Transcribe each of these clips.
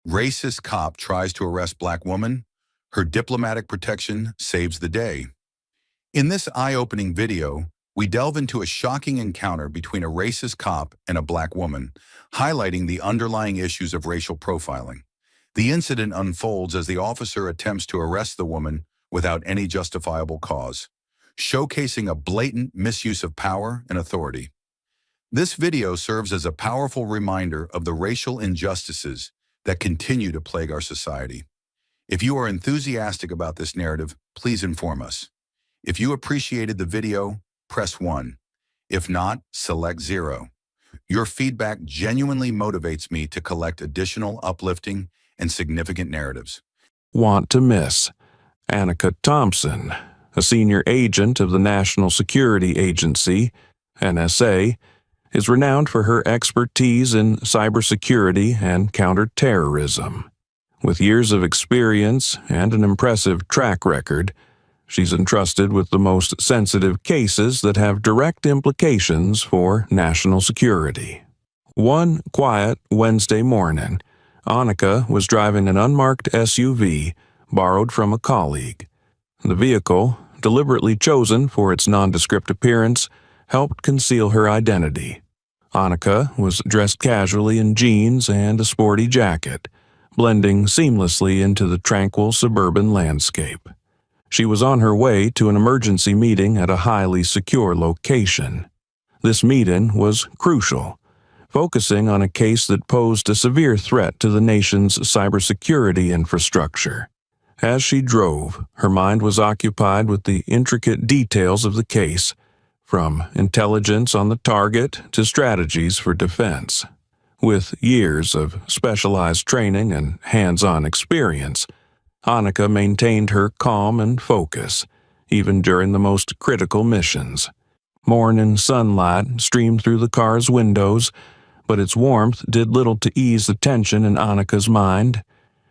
Racist cop tries to arrest black woman. Her diplomatic protection saves the day. In this eye-opening video, we delve into a shocking encounter between a racist cop and a black woman, highlighting the underlying issues of racial profiling. The incident unfolds as the officer attempts to arrest the woman without any justifiable cause, showcasing a blatant misuse of power and authority. This video serves as a powerful reminder of the racial injustices that continue to plague our society. If you are enthusiastic about this narrative, please inform us. If you appreciated the video, press 1. If not, select 0. Your feedback genuinely motivates me to collect additional uplifting and significant narratives. Want to miss. Annika Thompson, a senior agent of the National Security Agency, NSA, is renowned for her expertise in cybersecurity and counterterrorism. With years of experience and an impressive track record, she's entrusted with the most sensitive cases that have direct implications for national security. One quiet Wednesday morning, Annika was driving an unmarked SUV borrowed from a colleague. The vehicle, deliberately chosen for its nondescript appearance, helped conceal her identity. Annika was dressed casually in jeans and a sporty jacket, blending seamlessly into the tranquil suburban landscape. She was on her way to an emergency meeting at a highly secure location. This meeting was crucial, focusing on a case that posed a severe threat to the nation's cybersecurity infrastructure. As she drove, her mind was occupied with the intricate details of the case, from intelligence on the target to strategies for defense. With years of specialized training and hands-on experience, Annika maintained her calm and focus, even during the most critical missions. Morning sunlight streamed through the car's windows, but its warmth did little to ease the tension in Annika's mind.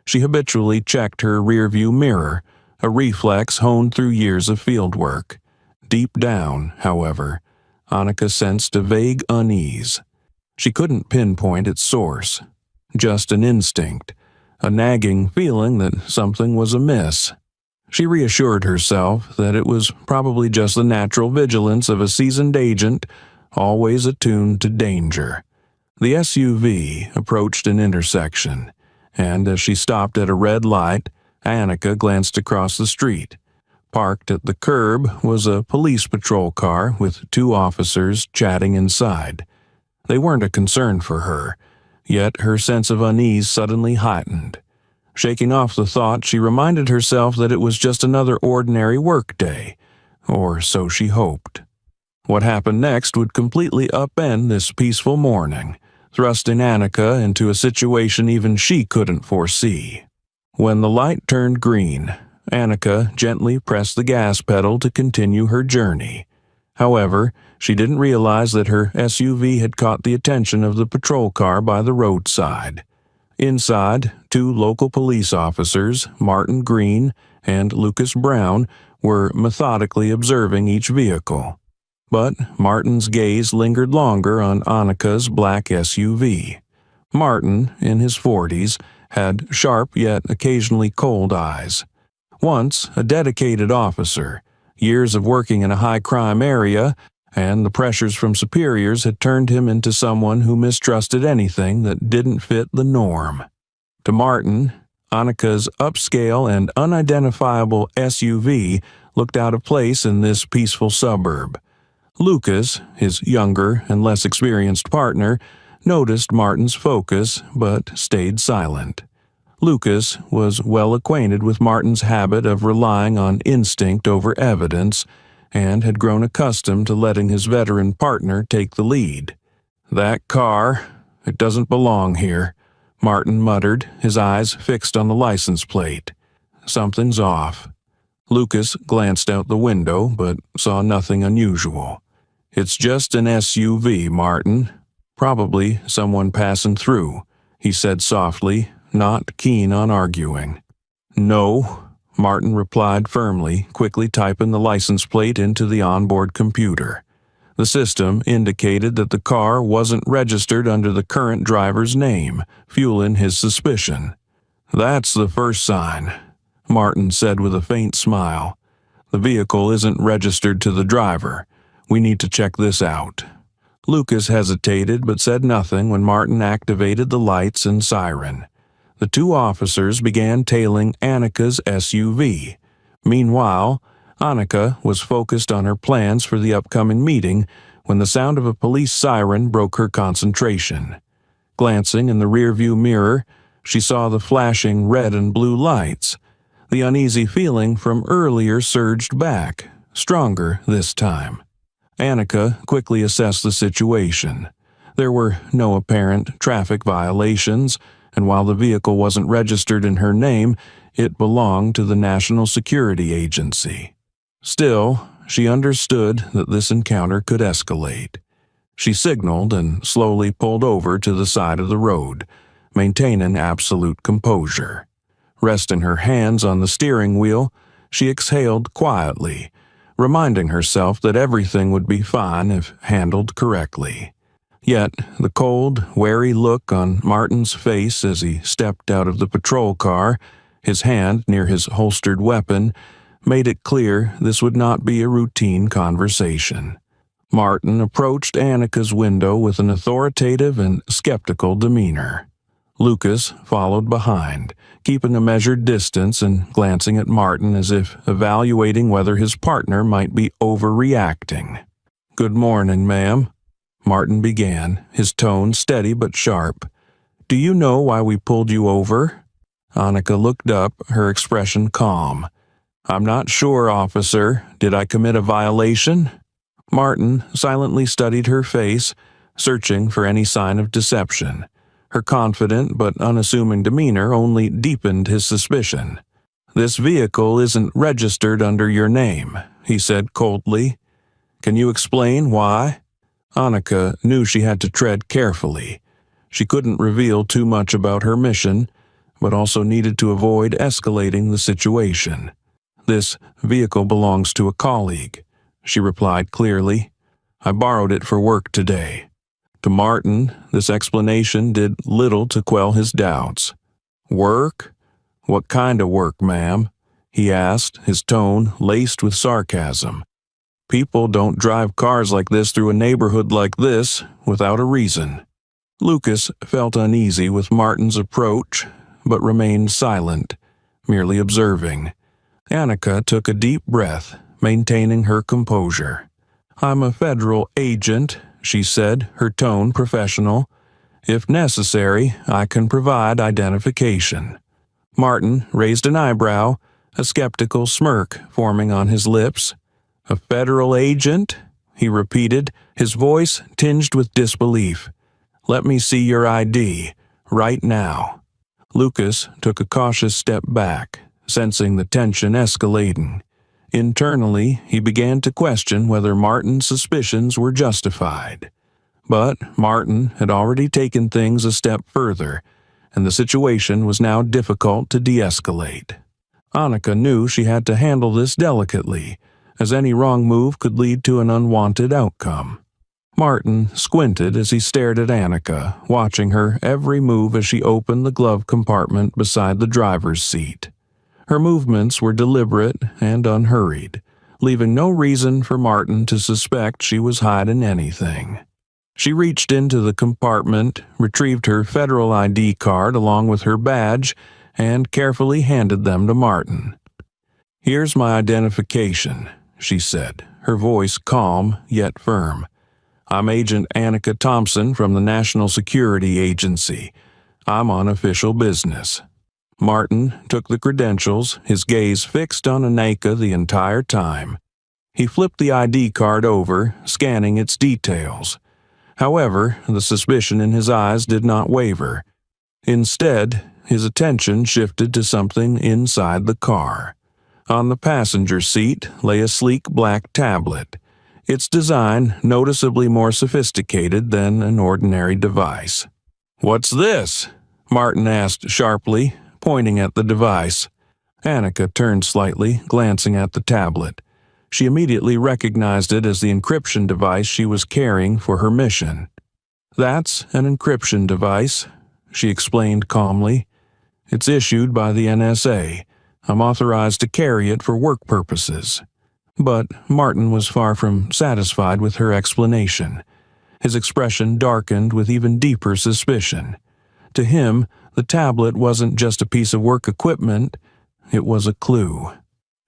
She habitually checked her rearview mirror, a reflex honed through years of fieldwork. Deep down, however, Annika sensed a vague unease. She couldn't pinpoint its source, just an instinct, a nagging feeling that something was amiss. She reassured herself that it was probably just the natural vigilance of a seasoned agent, always attuned to danger. The SUV approached an intersection, and as she stopped at a red light, Annika glanced across the street. Parked at the curb was a police patrol car with 2 officers chatting inside. They weren't a concern for her, yet her sense of unease suddenly heightened. Shaking off the thought, she reminded herself that it was just another ordinary workday, or so she hoped. What happened next would completely upend this peaceful morning, thrusting Annika into a situation even she couldn't foresee. When the light turned green, Annika gently pressed the gas pedal to continue her journey. However, she didn't realize that her SUV had caught the attention of the patrol car by the roadside. Inside, 2 local police officers, Martin Green and Lucas Brown, were methodically observing each vehicle. But Martin's gaze lingered longer on Annika's black SUV. Martin, in his 40s, had sharp yet occasionally cold eyes. Once a dedicated officer, years of working in a high-crime area, and the pressures from superiors had turned him into someone who mistrusted anything that didn't fit the norm. To Martin, Annika's upscale and unidentifiable SUV looked out of place in this peaceful suburb. Lucas, his younger and less experienced partner, noticed Martin's focus but stayed silent. Lucas was well acquainted with Martin's habit of relying on instinct over evidence and had grown accustomed to letting his veteran partner take the lead. "That car, it doesn't belong here," Martin muttered, his eyes fixed on the license plate. "Something's off." Lucas glanced out the window but saw nothing unusual. "It's just an SUV, Martin. Probably someone passing through," he said softly, not keen on arguing. "No," Martin replied firmly, quickly typing the license plate into the onboard computer. The system indicated that the car wasn't registered under the current driver's name, fueling his suspicion. That's the first sign, Martin said with a faint smile. The vehicle isn't registered to the driver. We need to check this out. Lucas hesitated but said nothing when Martin activated the lights and siren. The two officers began tailing Annika's SUV. Meanwhile, Annika was focused on her plans for the upcoming meeting when the sound of a police siren broke her concentration. Glancing in the rearview mirror, she saw the flashing red and blue lights. The uneasy feeling from earlier surged back, stronger this time. Annika quickly assessed the situation. There were no apparent traffic violations, and while the vehicle wasn't registered in her name, it belonged to the National Security Agency. Still, she understood that this encounter could escalate. She signaled and slowly pulled over to the side of the road, maintaining absolute composure. Resting her hands on the steering wheel, she exhaled quietly, reminding herself that everything would be fine if handled correctly. Yet, the cold, wary look on Martin's face as he stepped out of the patrol car, his hand near his holstered weapon, made it clear this would not be a routine conversation. Martin approached Annika's window with an authoritative and skeptical demeanor. Lucas followed behind, keeping a measured distance and glancing at Martin as if evaluating whether his partner might be overreacting. "Good morning, ma'am," Martin began, his tone steady but sharp. "Do you know why we pulled you over?" Annika looked up, her expression calm. "I'm not sure, officer. Did I commit a violation?" Martin silently studied her face, searching for any sign of deception. Her confident but unassuming demeanor only deepened his suspicion. "This vehicle isn't registered under your name," he said coldly. "Can you explain why?" Annika knew she had to tread carefully. She couldn't reveal too much about her mission, but also needed to avoid escalating the situation. "This vehicle belongs to a colleague," she replied clearly. "I borrowed it for work today." To Martin, this explanation did little to quell his doubts. "Work? What kind of work, ma'am?" he asked, his tone laced with sarcasm. "People don't drive cars like this through a neighborhood like this without a reason." Lucas felt uneasy with Martin's approach, but remained silent, merely observing. Annika took a deep breath, maintaining her composure. "I'm a federal agent," she said, her tone professional. "If necessary, I can provide identification." Martin raised an eyebrow, a skeptical smirk forming on his lips. "A federal agent?" he repeated, his voice tinged with disbelief. "Let me see your ID, right now." Lucas took a cautious step back, sensing the tension escalating. Internally, he began to question whether Martin's suspicions were justified. But Martin had already taken things a step further, and the situation was now difficult to de-escalate. Annika knew she had to handle this delicately, as any wrong move could lead to an unwanted outcome. Martin squinted as he stared at Annika, watching her every move as she opened the glove compartment beside the driver's seat. Her movements were deliberate and unhurried, leaving no reason for Martin to suspect she was hiding anything. She reached into the compartment, retrieved her federal ID card along with her badge, and carefully handed them to Martin. "Here's my identification," she said, her voice calm yet firm. "I'm Agent Annika Thompson from the National Security Agency. I'm on official business." Martin took the credentials, his gaze fixed on Annika the entire time. He flipped the ID card over, scanning its details. However, the suspicion in his eyes did not waver. Instead, his attention shifted to something inside the car. On the passenger seat lay a sleek black tablet, its design noticeably more sophisticated than an ordinary device. "What's this?" Martin asked sharply, pointing at the device. Annika turned slightly, glancing at the tablet. She immediately recognized it as the encryption device she was carrying for her mission. "That's an encryption device," she explained calmly. It's issued by the NSA. I'm authorized to carry it for work purposes." But Martin was far from satisfied with her explanation. His expression darkened with even deeper suspicion. To him, the tablet wasn't just a piece of work equipment, it was a clue.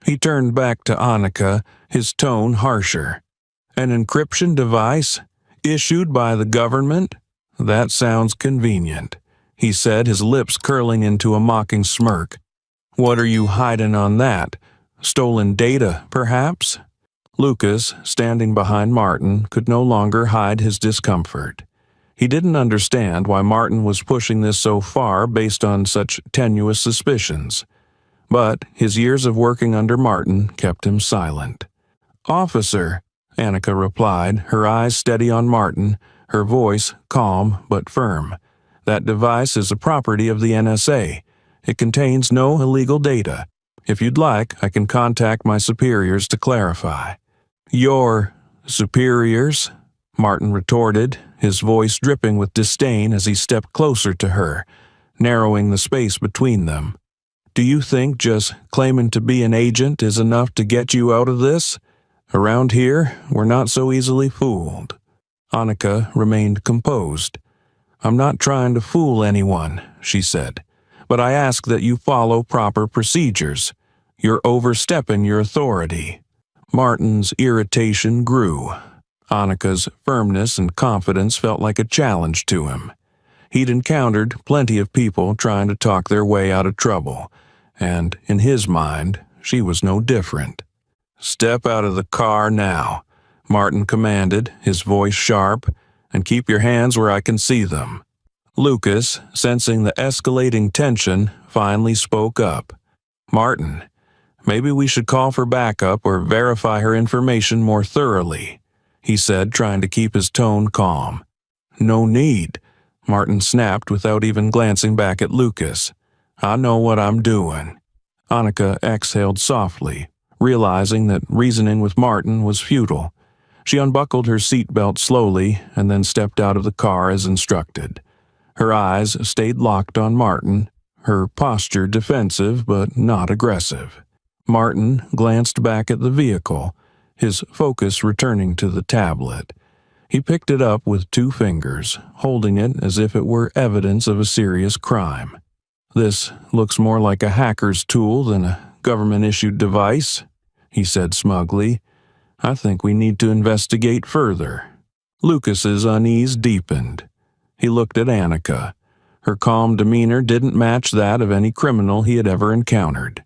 He turned back to Annika, his tone harsher. "An encryption device? Issued by the government? That sounds convenient," he said, his lips curling into a mocking smirk. "What are you hiding on that? Stolen data, perhaps?" Lucas, standing behind Martin, could no longer hide his discomfort. He didn't understand why Martin was pushing this so far based on such tenuous suspicions. But his years of working under Martin kept him silent. "Officer," Annika replied, her eyes steady on Martin, her voice calm but firm. "That device is a property of the NSA. It contains no illegal data. If you'd like, I can contact my superiors to clarify." "Your superiors?" Martin retorted, his voice dripping with disdain as he stepped closer to her, narrowing the space between them. "Do you think just claiming to be an agent is enough to get you out of this? Around here, we're not so easily fooled." Annika remained composed. "I'm not trying to fool anyone," she said, "but I ask that you follow proper procedures. You're overstepping your authority." Martin's irritation grew. Annika's firmness and confidence felt like a challenge to him. He'd encountered plenty of people trying to talk their way out of trouble, and in his mind, she was no different. "Step out of the car now," Martin commanded, his voice sharp, "and keep your hands where I can see them." Lucas, sensing the escalating tension, finally spoke up. "Martin, maybe we should call for backup or verify her information more thoroughly," he said, trying to keep his tone calm. "No need," Martin snapped without even glancing back at Lucas. "I know what I'm doing." Annika exhaled softly, realizing that reasoning with Martin was futile. She unbuckled her seatbelt slowly and then stepped out of the car as instructed. Her eyes stayed locked on Martin, her posture defensive but not aggressive. Martin glanced back at the vehicle, his focus returning to the tablet. He picked it up with 2 fingers, holding it as if it were evidence of a serious crime. "This looks more like a hacker's tool than a government-issued device," he said smugly. "I think we need to investigate further." Lucas's unease deepened. He looked at Annika. Her calm demeanor didn't match that of any criminal he had ever encountered.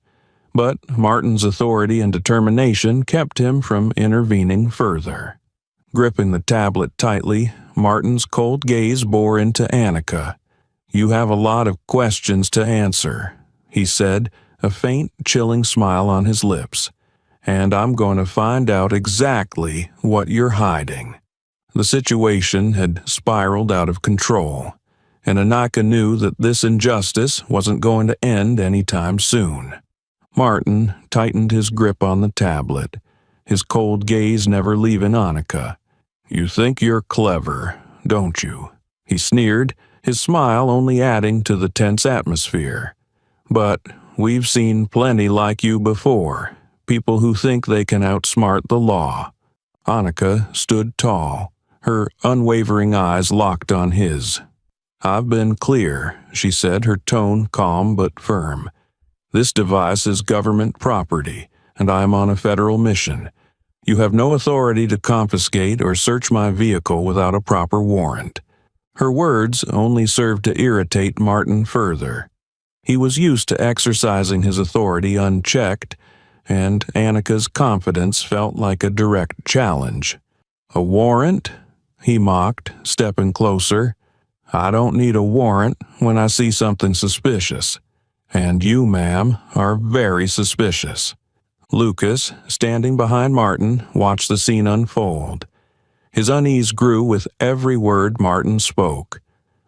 But Martin's authority and determination kept him from intervening further. Gripping the tablet tightly, Martin's cold gaze bore into Annika. "You have a lot of questions to answer," he said, a faint, chilling smile on his lips. "And I'm going to find out exactly what you're hiding." The situation had spiraled out of control, and Annika knew that this injustice wasn't going to end anytime soon. Martin tightened his grip on the tablet, his cold gaze never leaving Annika. "You think you're clever, don't you?" he sneered, his smile only adding to the tense atmosphere. "But we've seen plenty like you before, people who think they can outsmart the law." Annika stood tall, her unwavering eyes locked on his. "I've been clear," she said, her tone calm but firm. "This device is government property, and I am on a federal mission. You have no authority to confiscate or search my vehicle without a proper warrant." Her words only served to irritate Martin further. He was used to exercising his authority unchecked, and Annika's confidence felt like a direct challenge. "A warrant?" he mocked, stepping closer. "I don't need a warrant when I see something suspicious. And you, ma'am, are very suspicious." Lucas, standing behind Martin, watched the scene unfold. His unease grew with every word Martin spoke.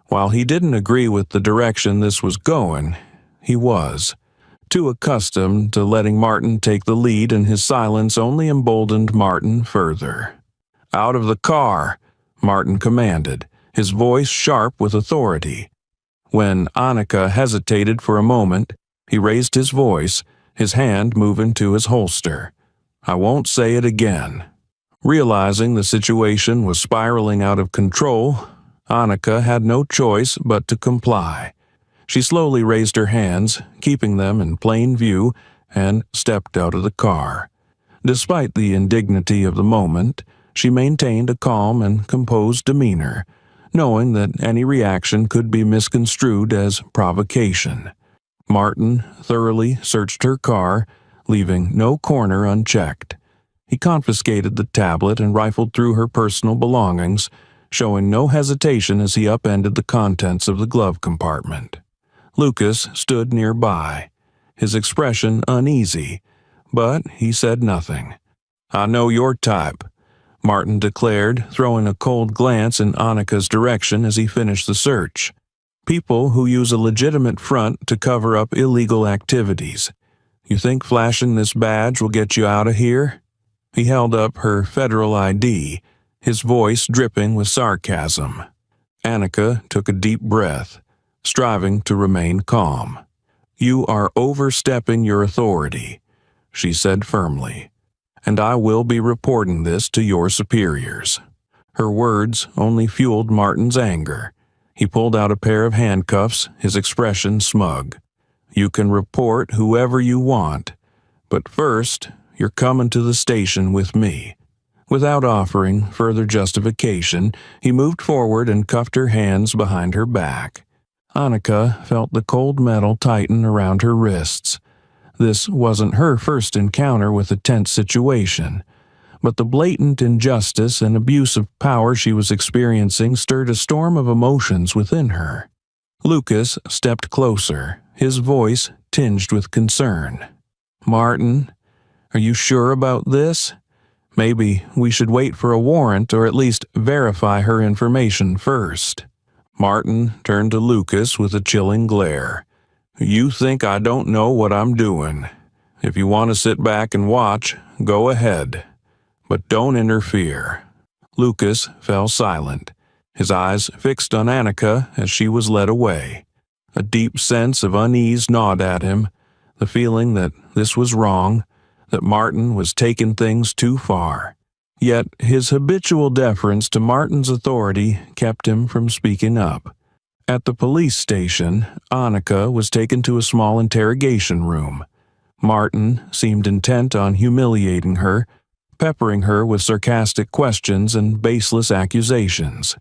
While he didn't agree with the direction this was going, he was too accustomed to letting Martin take the lead, and his silence only emboldened Martin further. "Out of the car," Martin commanded, his voice sharp with authority. When Annika hesitated for a moment, he raised his voice, his hand moving to his holster. "I won't say it again." Realizing the situation was spiraling out of control, Annika had no choice but to comply. She slowly raised her hands, keeping them in plain view, and stepped out of the car. Despite the indignity of the moment, she maintained a calm and composed demeanor, knowing that any reaction could be misconstrued as provocation. Martin thoroughly searched her car, leaving no corner unchecked. He confiscated the tablet and rifled through her personal belongings, showing no hesitation as he upended the contents of the glove compartment. Lucas stood nearby, his expression uneasy, but he said nothing. "I know your type," Martin declared, throwing a cold glance in Annika's direction as he finished the search. "People who use a legitimate front to cover up illegal activities. You think flashing this badge will get you out of here?" He held up her federal ID, his voice dripping with sarcasm. Annika took a deep breath, striving to remain calm. "You are overstepping your authority," she said firmly, "and I will be reporting this to your superiors." Her words only fueled Martin's anger. He pulled out a pair of handcuffs, his expression smug. "You can report whoever you want, but first, you're coming to the station with me." Without offering further justification, he moved forward and cuffed her hands behind her back. Annika felt the cold metal tighten around her wrists. This wasn't her first encounter with a tense situation, but the blatant injustice and abuse of power she was experiencing stirred a storm of emotions within her. Lucas stepped closer, his voice tinged with concern. "Martin, are you sure about this? Maybe we should wait for a warrant or at least verify her information first." Martin turned to Lucas with a chilling glare. "You think I don't know what I'm doing. If you want to sit back and watch, go ahead. But don't interfere." Lucas fell silent, his eyes fixed on Annika as she was led away. A deep sense of unease gnawed at him, the feeling that this was wrong, that Martin was taking things too far. Yet his habitual deference to Martin's authority kept him from speaking up. At the police station, Annika was taken to a small interrogation room. Martin seemed intent on humiliating her, peppering her with sarcastic questions and baseless accusations.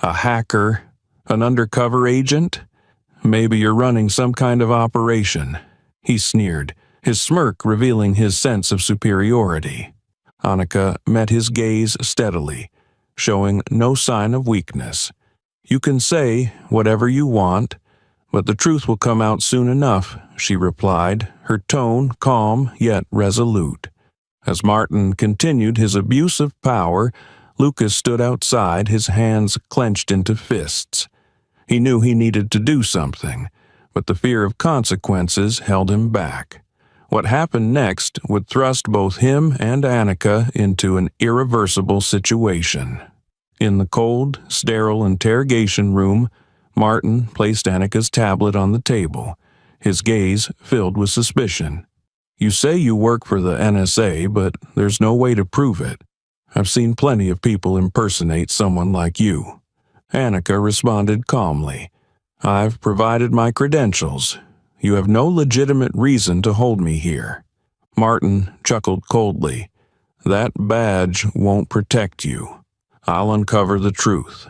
"A hacker? An undercover agent? Maybe you're running some kind of operation," he sneered, his smirk revealing his sense of superiority. Annika met his gaze steadily, showing no sign of weakness. "You can say whatever you want, but the truth will come out soon enough," she replied, her tone calm yet resolute. As Martin continued his abuse of power, Lucas stood outside, his hands clenched into fists. He knew he needed to do something, but the fear of consequences held him back. What happened next would thrust both him and Annika into an irreversible situation. In the cold, sterile interrogation room, Martin placed Annika's tablet on the table, his gaze filled with suspicion. "You say you work for the NSA, but there's no way to prove it. I've seen plenty of people impersonate someone like you." Annika responded calmly. "I've provided my credentials. You have no legitimate reason to hold me here." Martin chuckled coldly. "That badge won't protect you. I'll uncover the truth."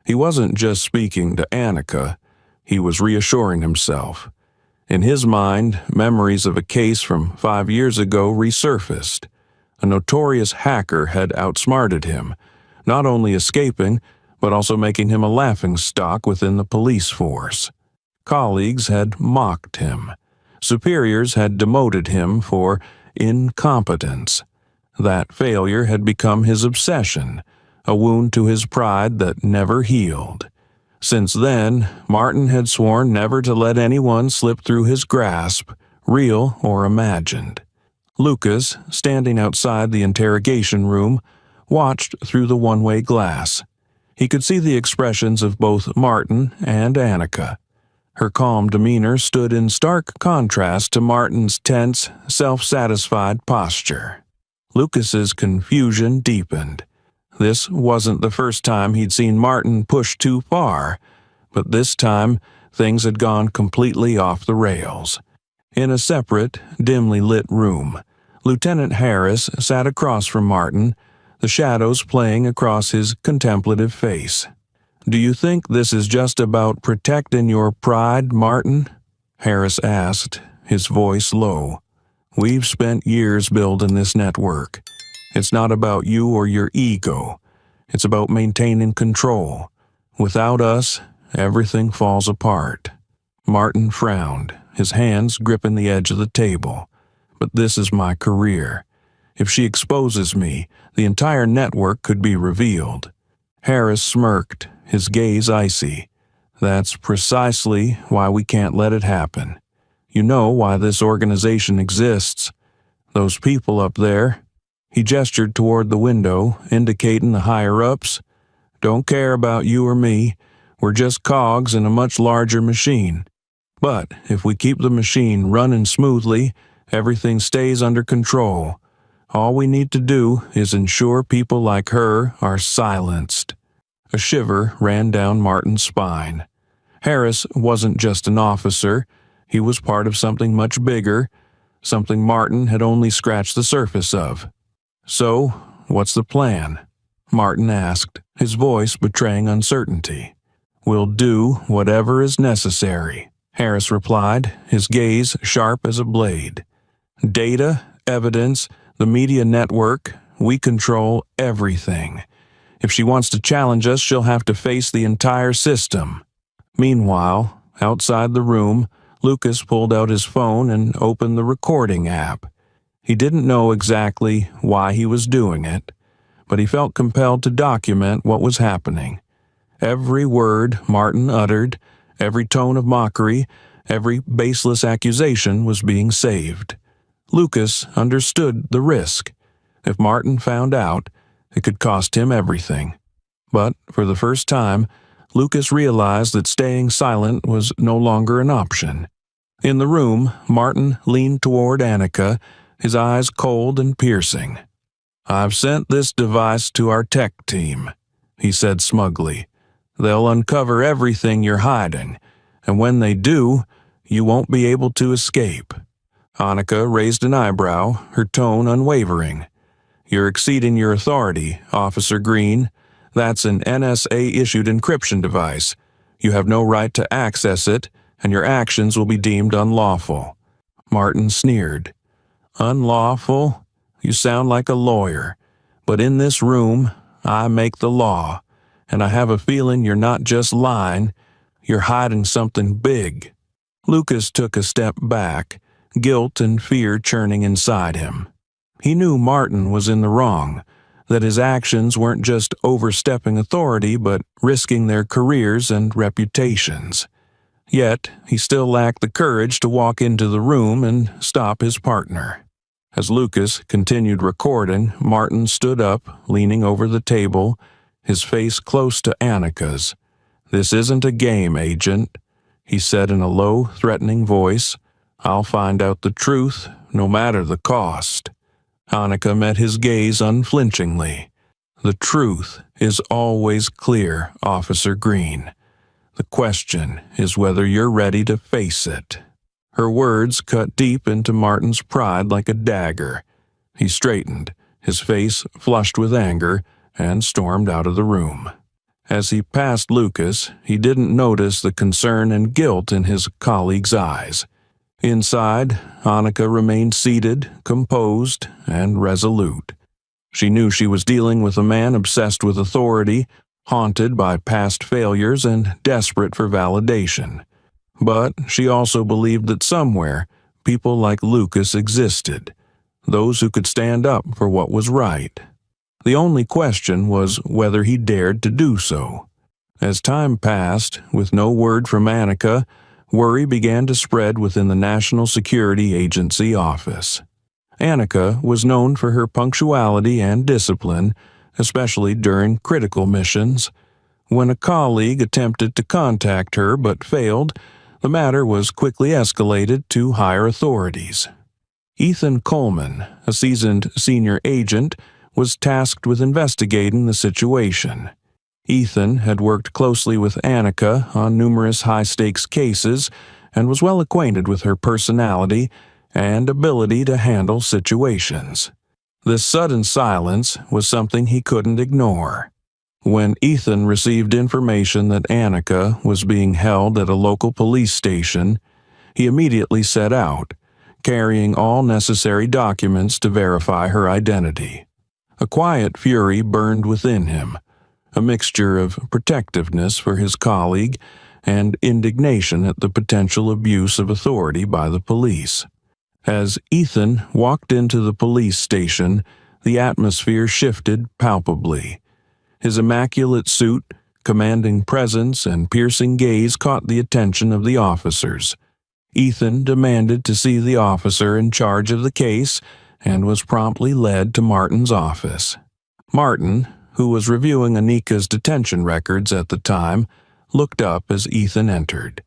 He wasn't just speaking to Annika, he was reassuring himself. In his mind, memories of a case from 5 years ago resurfaced. A notorious hacker had outsmarted him, not only escaping, but also making him a laughingstock within the police force. Colleagues had mocked him. Superiors had demoted him for incompetence. That failure had become his obsession, a wound to his pride that never healed. Since then, Martin had sworn never to let anyone slip through his grasp, real or imagined. Lucas, standing outside the interrogation room, watched through the one-way glass. He could see the expressions of both Martin and Annika. Her calm demeanor stood in stark contrast to Martin's tense, self-satisfied posture. Lucas's confusion deepened. This wasn't the first time he'd seen Martin push too far, but this time things had gone completely off the rails. In a separate, dimly lit room, Lieutenant Harris sat across from Martin, the shadows playing across his contemplative face. "Do you think this is just about protecting your pride, Martin?" Harris asked, his voice low. "We've spent years building this network. It's not about you or your ego. It's about maintaining control. Without us, everything falls apart." Martin frowned, his hands gripping the edge of the table. "But this is my career. If she exposes me, the entire network could be revealed." Harris smirked, his gaze icy. "That's precisely why we can't let it happen. You know why this organization exists. Those people up there," he gestured toward the window, indicating the higher-ups, "don't care about you or me. We're just cogs in a much larger machine. But if we keep the machine running smoothly, everything stays under control. All we need to do is ensure people like her are silenced." A shiver ran down Martin's spine. Harris wasn't just an officer. He was part of something much bigger, something Martin had only scratched the surface of. "So, what's the plan?" Martin asked, his voice betraying uncertainty. "We'll do whatever is necessary," Harris replied, his gaze sharp as a blade. "Data, evidence, the media network, we control everything. If she wants to challenge us, she'll have to face the entire system." Meanwhile, outside the room, Lucas pulled out his phone and opened the recording app. He didn't know exactly why he was doing it, but he felt compelled to document what was happening. Every word Martin uttered, every tone of mockery, every baseless accusation was being saved. Lucas understood the risk. If Martin found out, it could cost him everything. But for the first time, Lucas realized that staying silent was no longer an option. In the room, Martin leaned toward Annika, his eyes cold and piercing. "I've sent this device to our tech team," he said smugly. "They'll uncover everything you're hiding, and when they do, you won't be able to escape." Annika raised an eyebrow, her tone unwavering. "You're exceeding your authority, Officer Green. That's an NSA-issued encryption device. You have no right to access it, and your actions will be deemed unlawful." Martin sneered. "Unlawful? You sound like a lawyer. But in this room, I make the law, and I have a feeling you're not just lying, you're hiding something big." Lucas took a step back, guilt and fear churning inside him. He knew Martin was in the wrong, that his actions weren't just overstepping authority but risking their careers and reputations. Yet, he still lacked the courage to walk into the room and stop his partner. As Lucas continued recording, Martin stood up, leaning over the table, his face close to Annika's. "This isn't a game, Agent," he said in a low, threatening voice. "I'll find out the truth, no matter the cost." Annika met his gaze unflinchingly. "The truth is always clear, Officer Green. The question is whether you're ready to face it." Her words cut deep into Martin's pride like a dagger. He straightened, his face flushed with anger, and stormed out of the room. As he passed Lucas, he didn't notice the concern and guilt in his colleague's eyes. Inside, Annika remained seated, composed, and resolute. She knew she was dealing with a man obsessed with authority, haunted by past failures and desperate for validation. But she also believed that somewhere, people like Lucas existed, those who could stand up for what was right. The only question was whether he dared to do so. As time passed, with no word from Annika, worry began to spread within the National Security Agency office. Annika was known for her punctuality and discipline, especially during critical missions. When a colleague attempted to contact her but failed, The matter was quickly escalated to higher authorities. Ethan Coleman, a seasoned senior agent, was tasked with investigating the situation. Ethan had worked closely with Annika on numerous high-stakes cases and was well acquainted with her personality and ability to handle situations. This sudden silence was something he couldn't ignore. When Ethan received information that Annika was being held at a local police station, he immediately set out, carrying all necessary documents to verify her identity. A quiet fury burned within him, a mixture of protectiveness for his colleague and indignation at the potential abuse of authority by the police. As Ethan walked into the police station, the atmosphere shifted palpably. His immaculate suit, commanding presence, and piercing gaze caught the attention of the officers. Ethan demanded to see the officer in charge of the case and was promptly led to Martin's office. Martin, who was reviewing Annika's detention records at the time, looked up as Ethan entered.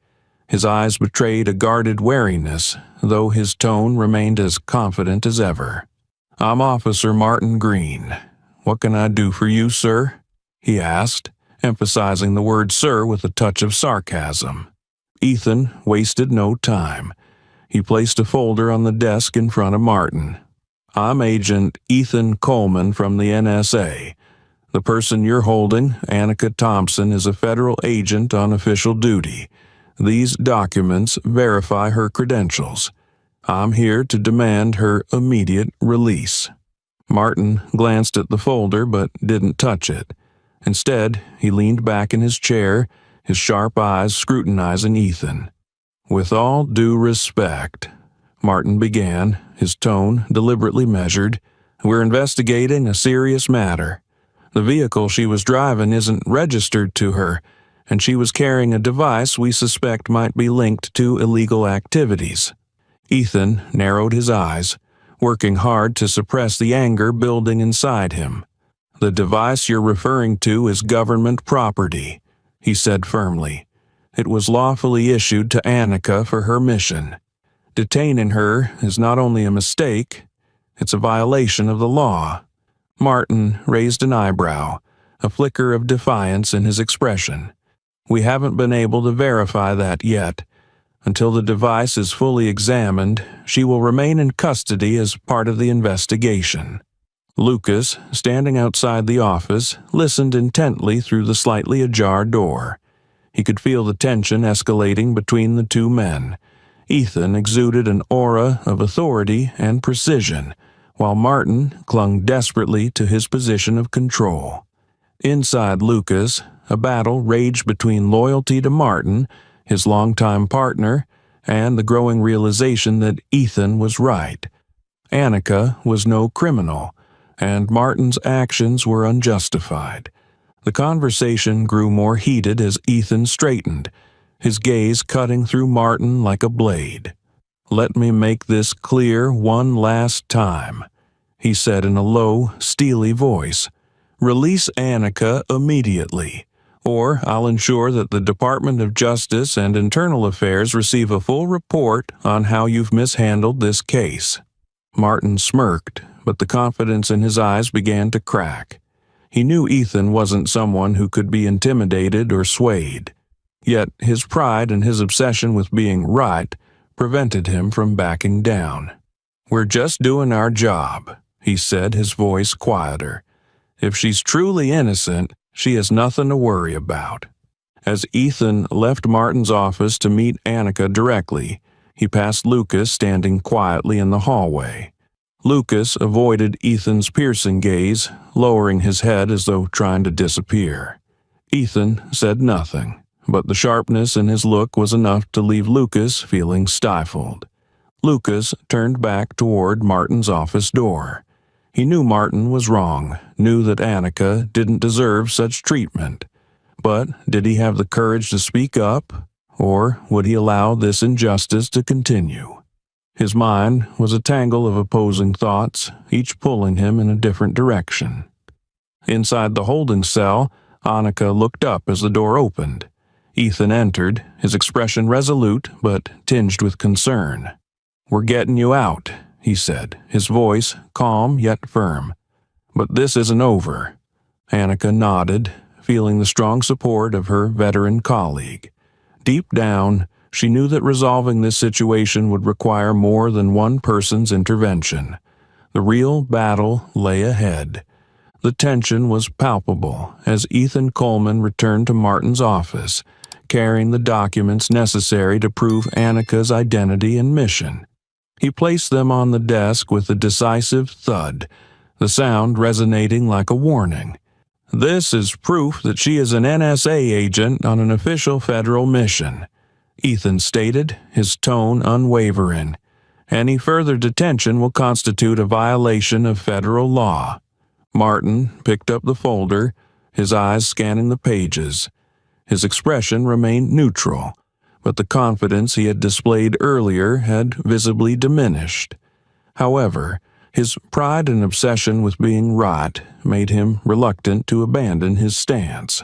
His eyes betrayed a guarded wariness, though his tone remained as confident as ever. "I'm Officer Martin Green. What can I do for you, sir?" he asked, emphasizing the word sir with a touch of sarcasm. Ethan wasted no time. He placed a folder on the desk in front of Martin. "I'm Agent Ethan Coleman from the NSA. The person you're holding, Annika Thompson, is a federal agent on official duty. These documents verify her credentials. I'm here to demand her immediate release." Martin glanced at the folder but didn't touch it. Instead, he leaned back in his chair, his sharp eyes scrutinizing Ethan. "With all due respect," Martin began, his tone deliberately measured, "we're investigating a serious matter. The vehicle she was driving isn't registered to her, and she was carrying a device we suspect might be linked to illegal activities." Ethan narrowed his eyes, working hard to suppress the anger building inside him. "The device you're referring to is government property," he said firmly. "It was lawfully issued to Annika for her mission. Detaining her is not only a mistake, it's a violation of the law." Martin raised an eyebrow, a flicker of defiance in his expression. "We haven't been able to verify that yet. Until the device is fully examined, she will remain in custody as part of the investigation." Lucas, standing outside the office, listened intently through the slightly ajar door. He could feel the tension escalating between the two men. Ethan exuded an aura of authority and precision, while Martin clung desperately to his position of control. Inside Lucas, a battle raged between loyalty to Martin, his longtime partner, and the growing realization that Ethan was right. Annika was no criminal, and Martin's actions were unjustified. The conversation grew more heated as Ethan straightened, his gaze cutting through Martin like a blade. "Let me make this clear one last time," he said in a low, steely voice. "Release Annika immediately, or I'll ensure that the Department of Justice and Internal Affairs receive a full report on how you've mishandled this case." Martin smirked, but the confidence in his eyes began to crack. He knew Ethan wasn't someone who could be intimidated or swayed. Yet his pride and his obsession with being right prevented him from backing down. "We're just doing our job," he said, his voice quieter. "If she's truly innocent, she has nothing to worry about." As Ethan left Martin's office to meet Annika directly, he passed Lucas standing quietly in the hallway. Lucas avoided Ethan's piercing gaze, lowering his head as though trying to disappear. Ethan said nothing, but the sharpness in his look was enough to leave Lucas feeling stifled. Lucas turned back toward Martin's office door. He knew Martin was wrong, knew that Annika didn't deserve such treatment. But did he have the courage to speak up, or would he allow this injustice to continue? His mind was a tangle of opposing thoughts, each pulling him in a different direction. Inside the holding cell, Annika looked up as the door opened. Ethan entered, his expression resolute but tinged with concern. "We're getting you out," he said, his voice calm yet firm. "But this isn't over." Annika nodded, feeling the strong support of her veteran colleague. Deep down, she knew that resolving this situation would require more than one person's intervention. The real battle lay ahead. The tension was palpable as Ethan Coleman returned to Martin's office, carrying the documents necessary to prove Annika's identity and mission. He placed them on the desk with a decisive thud, the sound resonating like a warning. "This is proof that she is an NSA agent on an official federal mission," Ethan stated, his tone unwavering. "Any further detention will constitute a violation of federal law." Martin picked up the folder, his eyes scanning the pages. His expression remained neutral, but the confidence he had displayed earlier had visibly diminished. However, his pride and obsession with being right made him reluctant to abandon his stance.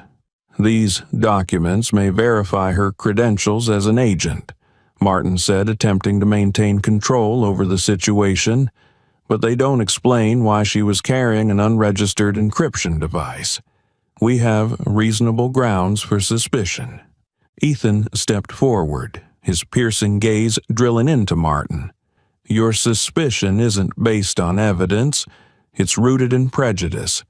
"These documents may verify her credentials as an agent," Martin said, attempting to maintain control over the situation, "but they don't explain why she was carrying an unregistered encryption device. We have reasonable grounds for suspicion." Ethan stepped forward, his piercing gaze drilling into Martin. "Your suspicion isn't based on evidence. It's rooted in prejudice.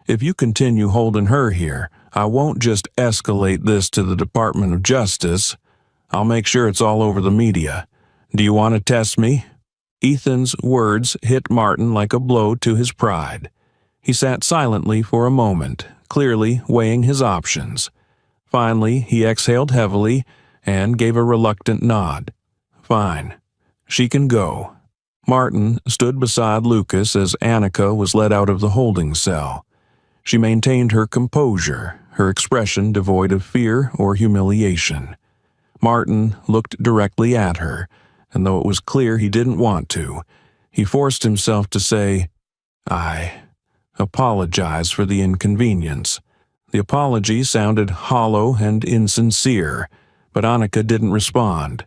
If you continue holding her here, I won't just escalate this to the Department of Justice. I'll make sure it's all over the media. Do you want to test me?" Ethan's words hit Martin like a blow to his pride. He sat silently for a moment, clearly weighing his options. Finally, he exhaled heavily and gave a reluctant nod. "Fine. She can go." Martin stood beside Lucas as Annika was led out of the holding cell. She maintained her composure, her expression devoid of fear or humiliation. Martin looked directly at her, and though it was clear he didn't want to, he forced himself to say, "I apologize for the inconvenience." The apology sounded hollow and insincere, but Annika didn't respond.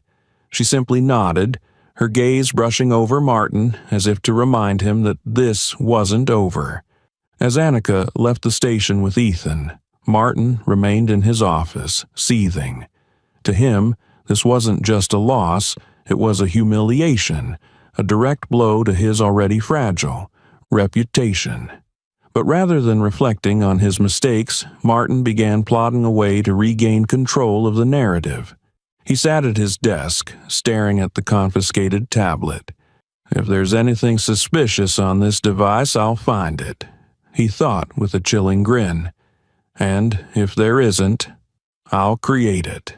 She simply nodded, her gaze brushing over Martin as if to remind him that this wasn't over. As Annika left the station with Ethan, Martin remained in his office, seething. To him, this wasn't just a loss, it was a humiliation, a direct blow to his already fragile reputation. But rather than reflecting on his mistakes, Martin began plotting a way to regain control of the narrative. He sat at his desk, staring at the confiscated tablet. "If there's anything suspicious on this device, I'll find it," he thought with a chilling grin. "And if there isn't, I'll create it."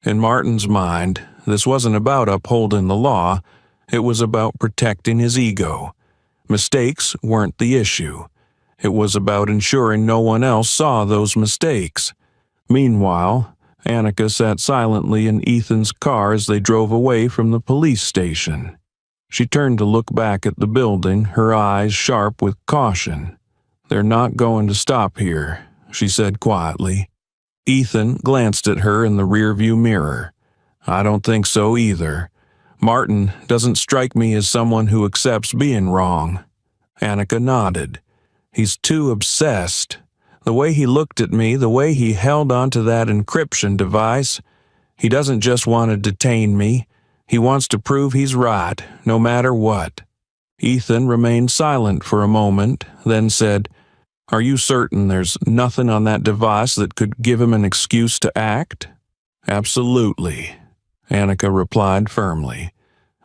In Martin's mind, this wasn't about upholding the law, it was about protecting his ego. Mistakes weren't the issue. It was about ensuring no one else saw those mistakes. Meanwhile, Annika sat silently in Ethan's car as they drove away from the police station. She turned to look back at the building, her eyes sharp with caution. "They're not going to stop here," she said quietly. Ethan glanced at her in the rearview mirror. "I don't think so either. Martin doesn't strike me as someone who accepts being wrong." Annika nodded. "He's too obsessed. The way he looked at me, the way he held onto that encryption device. He doesn't just want to detain me. He wants to prove he's right, no matter what." Ethan remained silent for a moment, then said, "Are you certain there's nothing on that device that could give him an excuse to act?" "Absolutely," Annika replied firmly.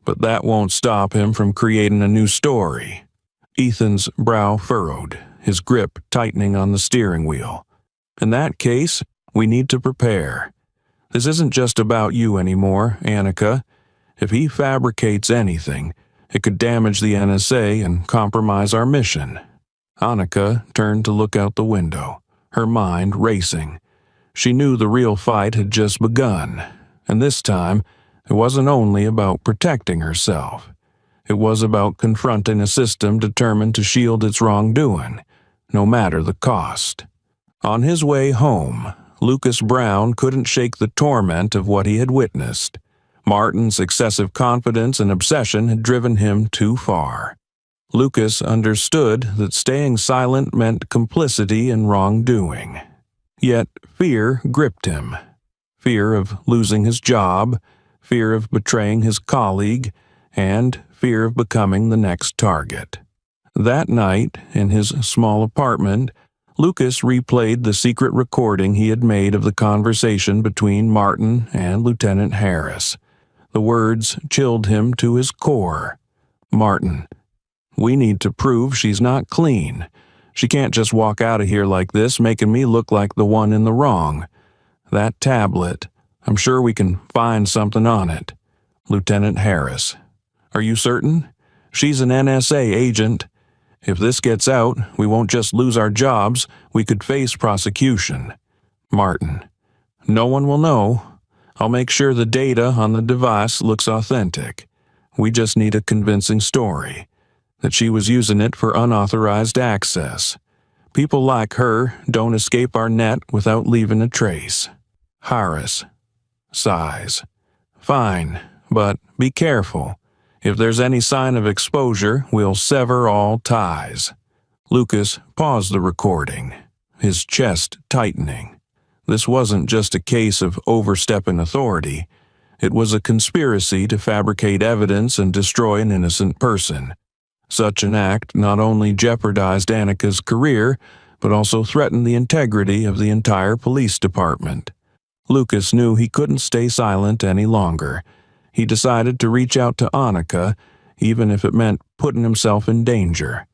"But that won't stop him from creating a new story." Ethan's brow furrowed, his grip tightening on the steering wheel. "In that case, we need to prepare. This isn't just about you anymore, Annika. If he fabricates anything, it could damage the NSA and compromise our mission." Annika turned to look out the window, her mind racing. She knew the real fight had just begun, and this time, it wasn't only about protecting herself. It was about confronting a system determined to shield its wrongdoing, no matter the cost. On his way home, Lucas Brown couldn't shake the torment of what he had witnessed. Martin's excessive confidence and obsession had driven him too far. Lucas understood that staying silent meant complicity in wrongdoing. Yet fear gripped him. Fear of losing his job, fear of betraying his colleague, and fear of becoming the next target. That night, in his small apartment, Lucas replayed the secret recording he had made of the conversation between Martin and Lieutenant Harris. The words chilled him to his core. "Martin, we need to prove she's not clean. She can't just walk out of here like this, making me look like the one in the wrong. That tablet, I'm sure we can find something on it." Lieutenant Harris: "Are you certain? She's an NSA agent. If this gets out, we won't just lose our jobs, we could face prosecution." Martin: "No one will know. I'll make sure the data on the device looks authentic. We just need a convincing story that she was using it for unauthorized access. People like her don't escape our net without leaving a trace." Harris sighs: "Fine, but be careful. If there's any sign of exposure, we'll sever all ties." Lucas paused the recording, his chest tightening. This wasn't just a case of overstepping authority. It was a conspiracy to fabricate evidence and destroy an innocent person. Such an act not only jeopardized Annika's career, but also threatened the integrity of the entire police department. Lucas knew he couldn't stay silent any longer. He decided to reach out to Annika, even if it meant putting himself in danger.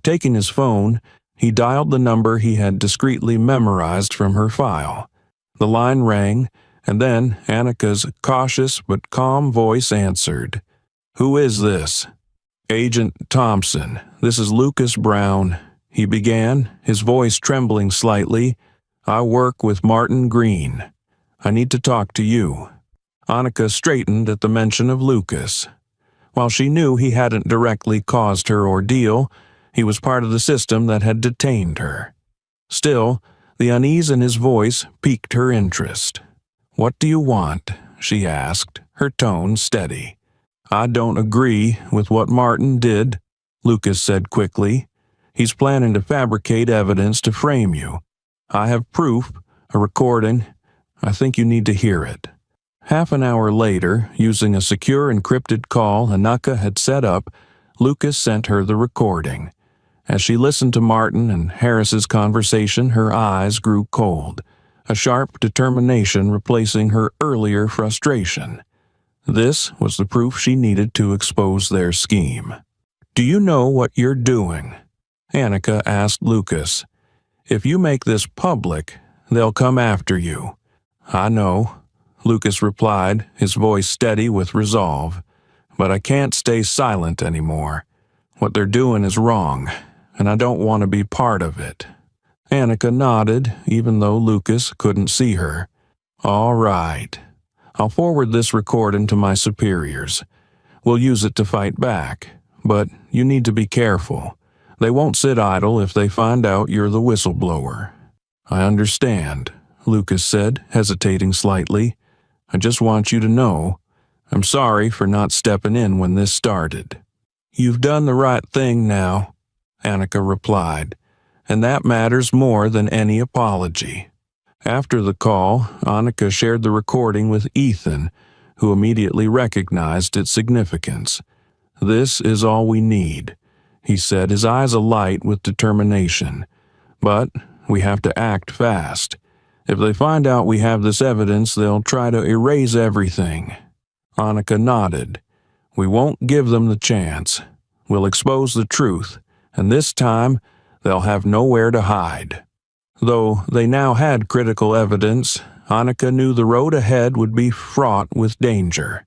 Taking his phone, he dialed the number he had discreetly memorized from her file. The line rang, and then Annika's cautious but calm voice answered. "Who is this?" "Agent Thompson, this is Lucas Brown," he began, his voice trembling slightly. "I work with Martin Green. I need to talk to you." Annika straightened at the mention of Lucas. While she knew he hadn't directly caused her ordeal, he was part of the system that had detained her. Still, the unease in his voice piqued her interest. "What do you want?" she asked, her tone steady. "I don't agree with what Martin did," Lucas said quickly. "He's planning to fabricate evidence to frame you. I have proof, a recording. I think you need to hear it." Half an hour later, using a secure encrypted call Annika had set up, Lucas sent her the recording. As she listened to Martin and Harris's conversation, her eyes grew cold, a sharp determination replacing her earlier frustration. This was the proof she needed to expose their scheme. "Do you know what you're doing?" Annika asked Lucas. "If you make this public, they'll come after you." "I know," Lucas replied, his voice steady with resolve. "But I can't stay silent anymore. What they're doing is wrong, and I don't want to be part of it." Annika nodded, even though Lucas couldn't see her. "All right. I'll forward this recording to my superiors. We'll use it to fight back, but you need to be careful. They won't sit idle if they find out you're the whistleblower." "I understand," Lucas said, hesitating slightly. "I just want you to know, I'm sorry for not stepping in when this started." "You've done the right thing now," Annika replied, "and that matters more than any apology." After the call, Annika shared the recording with Ethan, who immediately recognized its significance. "This is all we need," he said, his eyes alight with determination. "But we have to act fast. If they find out we have this evidence, they'll try to erase everything." Annika nodded. "We won't give them the chance. We'll expose the truth, and this time they'll have nowhere to hide." Though they now had critical evidence, Annika knew the road ahead would be fraught with danger.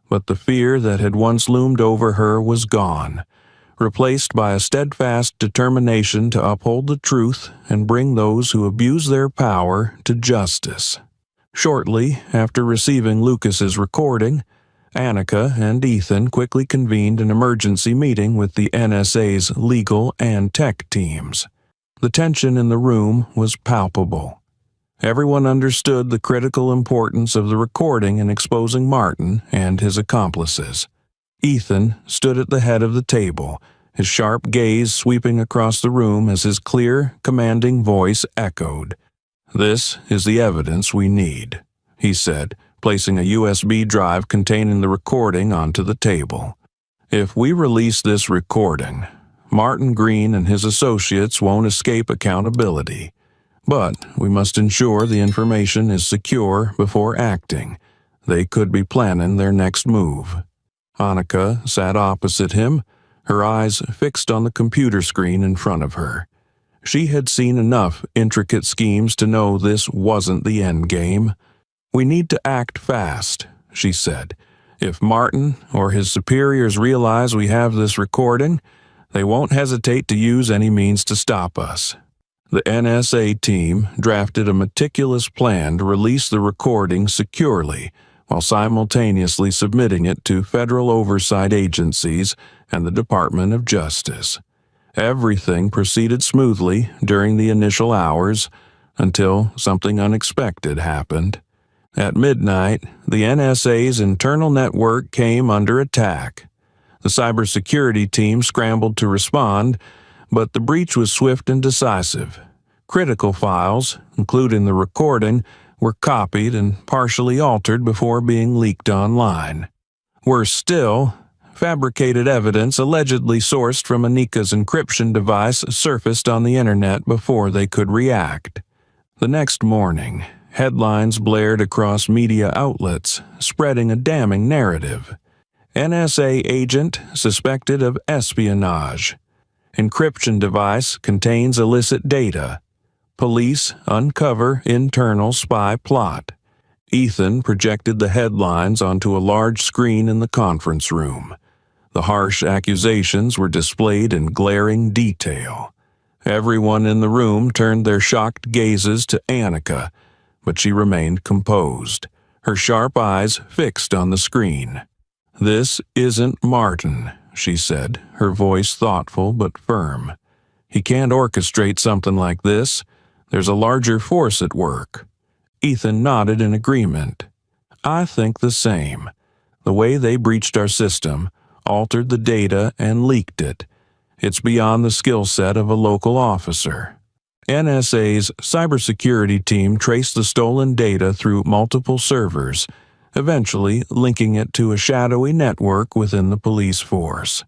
But the fear that had once loomed over her was gone, replaced by a steadfast determination to uphold the truth and bring those who abuse their power to justice. Shortly after receiving Lucas's recording, Annika and Ethan quickly convened an emergency meeting with the NSA's legal and tech teams. The tension in the room was palpable. Everyone understood the critical importance of the recording in exposing Martin and his accomplices. Ethan stood at the head of the table, his sharp gaze sweeping across the room as his clear, commanding voice echoed. "This is the evidence we need," he said, placing a USB drive containing the recording onto the table. "If we release this recording, Martin Green and his associates won't escape accountability. But we must ensure the information is secure before acting. They could be planning their next move." Annika sat opposite him, her eyes fixed on the computer screen in front of her. She had seen enough intricate schemes to know this wasn't the end game. "We need to act fast," she said. "If Martin or his superiors realize we have this recording, they won't hesitate to use any means to stop us." The NSA team drafted a meticulous plan to release the recording securely while simultaneously submitting it to federal oversight agencies and the Department of Justice. Everything proceeded smoothly during the initial hours until something unexpected happened. At midnight, the NSA's internal network came under attack. The cybersecurity team scrambled to respond, but the breach was swift and decisive. Critical files, including the recording, were copied and partially altered before being leaked online. Worse still, fabricated evidence allegedly sourced from Annika's encryption device surfaced on the internet before they could react. The next morning, headlines blared across media outlets, spreading a damning narrative. NSA agent suspected of espionage. Encryption device contains illicit data. Police uncover internal spy plot. Ethan projected the headlines onto a large screen in the conference room. The harsh accusations were displayed in glaring detail. Everyone in the room turned their shocked gazes to Annika, but she remained composed, her sharp eyes fixed on the screen. "This isn't Martin," she said, her voice thoughtful but firm. "He can't orchestrate something like this. There's a larger force at work." Ethan nodded in agreement. "I think the same. The way they breached our system, altered the data, and leaked it. It's beyond the skill set of a local officer." NSA's cybersecurity team traced the stolen data through multiple servers, eventually linking it to a shadowy network within the police force.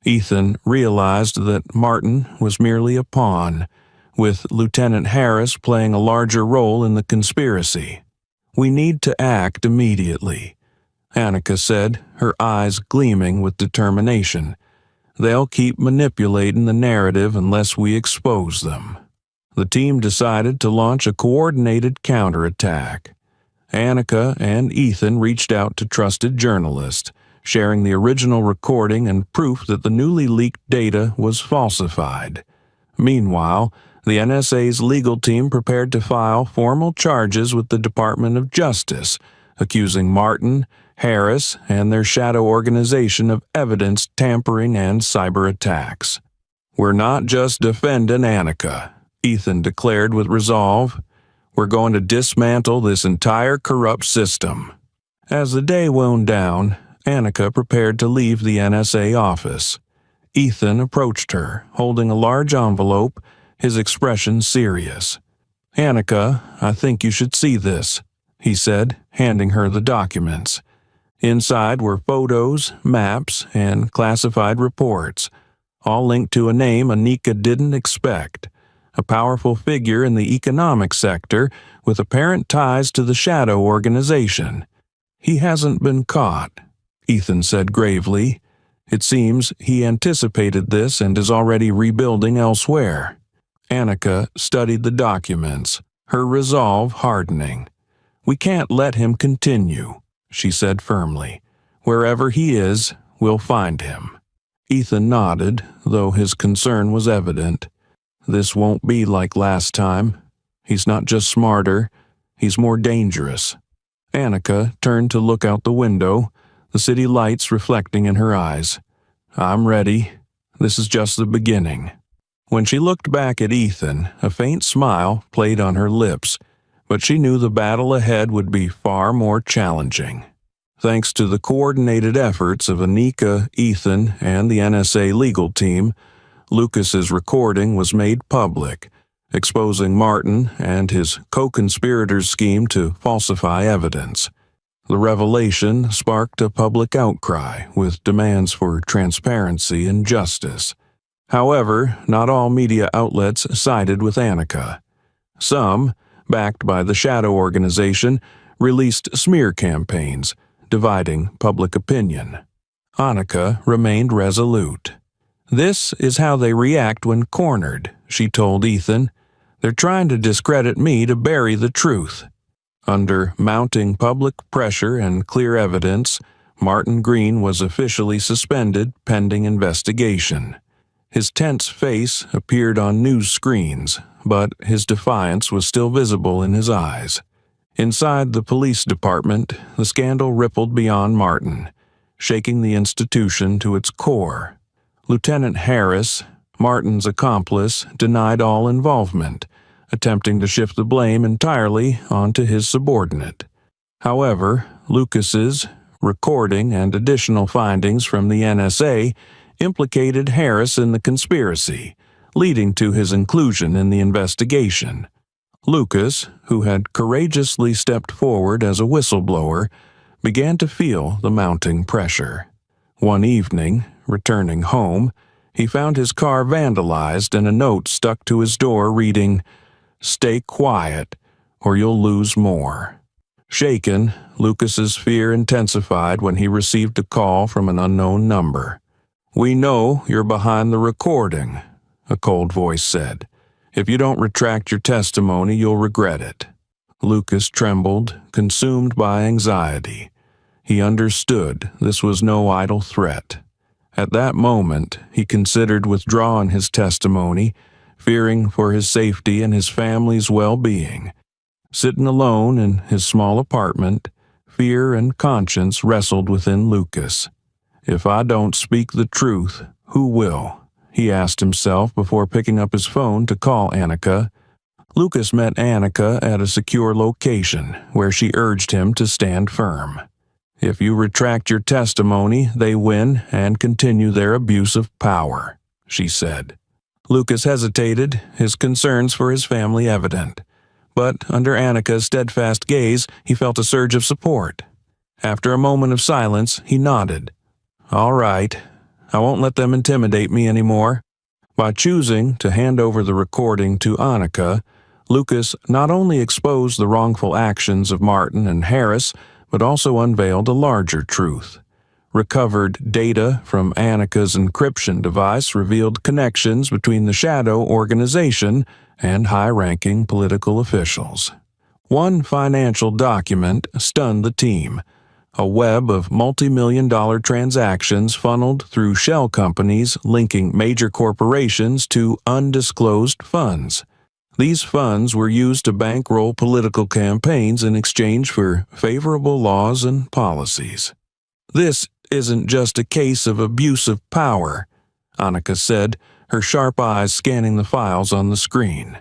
Ethan realized that Martin was merely a pawn, with Lieutenant Harris playing a larger role in the conspiracy. "We need to act immediately," Annika said, her eyes gleaming with determination. "They'll keep manipulating the narrative unless we expose them." The team decided to launch a coordinated counterattack. Annika and Ethan reached out to trusted journalists, sharing the original recording and proof that the newly leaked data was falsified. Meanwhile, the NSA's legal team prepared to file formal charges with the Department of Justice, accusing Martin, Harris, and their shadow organization of evidence tampering and cyber attacks. "We're not just defending Annika," Ethan declared with resolve. "We're going to dismantle this entire corrupt system." As the day wound down, Annika prepared to leave the NSA office. Ethan approached her, holding a large envelope, his expression serious. "Annika, I think you should see this," he said, handing her the documents. Inside were photos, maps, and classified reports, all linked to a name Annika didn't expect. A powerful figure in the economic sector with apparent ties to the shadow organization. "He hasn't been caught," Ethan said gravely. "It seems he anticipated this and is already rebuilding elsewhere." Annika studied the documents, her resolve hardening. "We can't let him continue," she said firmly. "Wherever he is, we'll find him." Ethan nodded, though his concern was evident. "This won't be like last time. He's not just smarter, he's more dangerous." Annika turned to look out the window, the city lights reflecting in her eyes. "I'm ready. This is just the beginning." When she looked back at Ethan, a faint smile played on her lips, but she knew the battle ahead would be far more challenging. Thanks to the coordinated efforts of Anika, Ethan, and the NSA legal team, Lucas's recording was made public, exposing Martin and his co-conspirators' scheme to falsify evidence. The revelation sparked a public outcry with demands for transparency and justice. However, not all media outlets sided with Anika. Some, backed by the Shadow Organization, released smear campaigns, dividing public opinion. Anika remained resolute. "This is how they react when cornered," she told Ethan. "They're trying to discredit me to bury the truth." Under mounting public pressure and clear evidence, Martin Green was officially suspended pending investigation. His tense face appeared on news screens, but his defiance was still visible in his eyes. Inside the police department, the scandal rippled beyond Martin, shaking the institution to its core. Lieutenant Harris, Martin's accomplice, denied all involvement, attempting to shift the blame entirely onto his subordinate. However, Lucas's recording and additional findings from the NSA implicated Harris in the conspiracy, leading to his inclusion in the investigation. Lucas, who had courageously stepped forward as a whistleblower, began to feel the mounting pressure. One evening, returning home, he found his car vandalized and a note stuck to his door reading, "Stay quiet, or you'll lose more." Shaken, Lucas's fear intensified when he received a call from an unknown number. "We know you're behind the recording," a cold voice said. "If you don't retract your testimony, you'll regret it." Lucas trembled, consumed by anxiety. He understood this was no idle threat. At that moment, he considered withdrawing his testimony, fearing for his safety and his family's well-being. Sitting alone in his small apartment, fear and conscience wrestled within Lucas. "If I don't speak the truth, who will?" he asked himself before picking up his phone to call Anika. Lucas met Anika at a secure location, where she urged him to stand firm. "If you retract your testimony, they win and continue their abuse of power," she said. Lucas hesitated, his concerns for his family evident. But under Anika's steadfast gaze, he felt a surge of support. After a moment of silence, he nodded. "All right, I won't let them intimidate me anymore." By choosing to hand over the recording to Anika, Lucas not only exposed the wrongful actions of Martin and Harris, but also unveiled a larger truth. Recovered data from Anika's encryption device revealed connections between the Shadow Organization and high-ranking political officials. One financial document stunned the team: a web of multi-million-dollar transactions funneled through shell companies linking major corporations to undisclosed funds. These funds were used to bankroll political campaigns in exchange for favorable laws and policies. "This isn't just a case of abuse of power," Anika said, her sharp eyes scanning the files on the screen.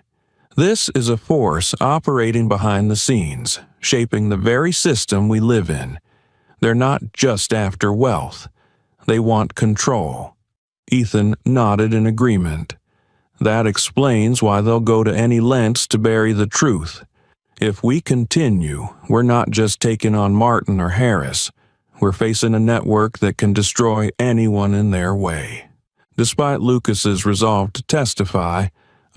"This is a force operating behind the scenes, shaping the very system we live in. They're not just after wealth. They want control." Ethan nodded in agreement. "That explains why they'll go to any lengths to bury the truth. If we continue, we're not just taking on Martin or Harris. We're facing a network that can destroy anyone in their way." Despite Lucas's resolve to testify,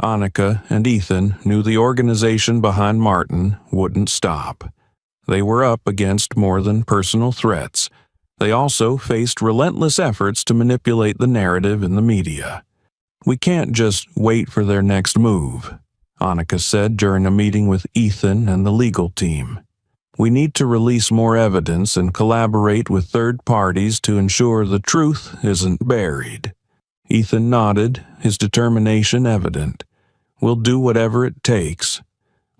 Anika and Ethan knew the organization behind Martin wouldn't stop. They were up against more than personal threats. They also faced relentless efforts to manipulate the narrative in the media. "We can't just wait for their next move," Anika said during a meeting with Ethan and the legal team. "We need to release more evidence and collaborate with third parties to ensure the truth isn't buried." Ethan nodded, his determination evident. "We'll do whatever it takes.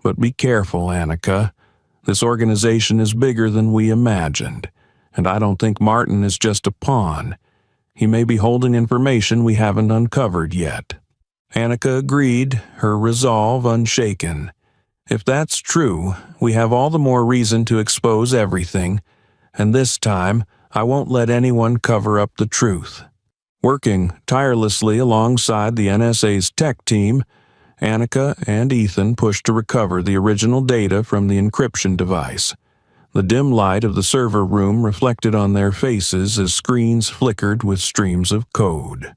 But be careful, Anika. This organization is bigger than we imagined, and I don't think Martin is just a pawn. He may be holding information we haven't uncovered yet." Anika agreed, her resolve unshaken. If that's true, we have all the more reason to expose everything, and this time I won't let anyone cover up the truth. Working tirelessly alongside the NSA's tech team, Annika and Ethan pushed to recover the original data from the encryption device. The dim light of the server room reflected on their faces as screens flickered with streams of code.